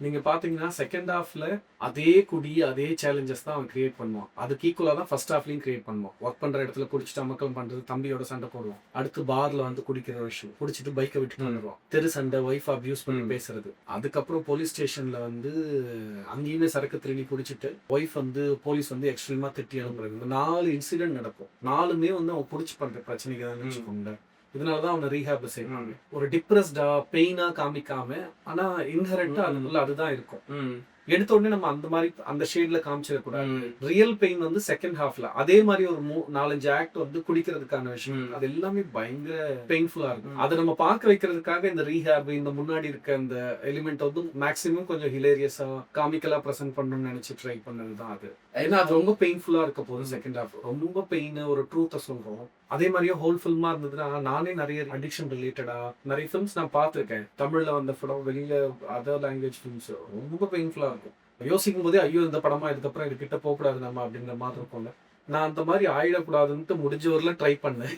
நீங்க பாத்தீங்கன்னா செகண்ட் ஹாஃப்ல அதே குடி அதே சேலஞ்சஸ் தான் அவன் கிரியேட் பண்ணுவான். அதுக்கு ஈக்குவலா தான் ஃபர்ஸ்ட் ஹாஃப்லயும் கிரியேட் பண்ணுவான். ஒர்க் பண்ற இடத்துல குடிச்சிட்டு அமக்கலம் பண்றது, தம்பியோட சண்டை போடுவான். அடுத்து பார்ல வந்து குடிக்கிற விஷயம், குடிச்சிட்டு பைக்கை விட்டுட்டு வந்துடுவான். தெரு சண்டை, ஒய்ஃப் அபியூஸ் பண்ணி பேசுறது. அதுக்கப்புறம் போலீஸ் ஸ்டேஷன்ல வந்து அங்கேயுமே சரக்கு திருடி குடிச்சிட்டு ஒய்ஃப் வந்து போலீஸ் வந்து எக்ஸ்ட்ரீமா திட்டி அனுப்புறது. இந்த 4 இன்சிடென்ட் நடக்கும். 4மே வந்து அவன் புடிச்சு பண்ற பிரச்சனைக்கு தான் வச்சுக்கோங்க. இதனாலதான் அவனை ரீஹாப்ல சேர்ப்பாங்க. ஒரு டிப்ரெஸ்டா பெயினா காமிக்காம, ஆனா இன்ஹெரண்டா அதுக்குள்ள அதுதான் இருக்கும். எடுத்த உடனே நம்ம அந்த மாதிரி அந்த ஷேட்ல காமிச்சிடக்கூடாது. ரியல் பெயின் வந்து செகண்ட் ஹாஃப்ல அதே மாதிரி ஒரு 4-5 ஆக்ட் வந்து குடிக்கிறதுக்கான விஷயம். அது எல்லாமே பயங்கர பெயின்ஃபுல்லா இருக்கும். அதை நம்ம பார்க்க வைக்கிறதுக்காக இந்த ரீஹாப், இந்த முன்னாடி இருக்க அந்த எலிமெண்ட் வந்து மேக்ஸிமம் கொஞ்சம் ஹிலேரியஸா காமிக்கலா பிரசன்ட் பண்ணணும்னு நினைச்சு ட்ரை பண்ணதுதான் அது. ஏன்னா அது ரொம்ப பெயின்ஃபுல்லா இருக்க போது செகண்ட் ஹாஃப் ரொம்ப பெயின், ஒரு ட்ரூத்தை சொல்றோம். அதே மாதிரியே ஹோல் ஃபில்மா இருந்ததுன்னா, நானே நிறைய அடிக்ஷன் ரிலேட்டடா நிறைய ஃபிலிம்ஸ் நான் பார்த்துருக்கேன். தமிழ்ல வந்த படம், வெளியில அதர் லாங்குவேஜ் ஃபிலிம்ஸ் ரொம்ப பெயின்ஃபுல்லா இருக்கும். யோசிக்கும் போதே ஐயோ இந்த படமா, இதுக்கப்புறம் இது கிட்ட போகக்கூடாது நம்ம அப்படிங்கிற மாதிரி இருக்கும்ல. நான் அந்த மாதிரி ஆயிடக்கூடாதுன்ட்டு முடிஞ்ச வரல ட்ரை பண்ணேன்.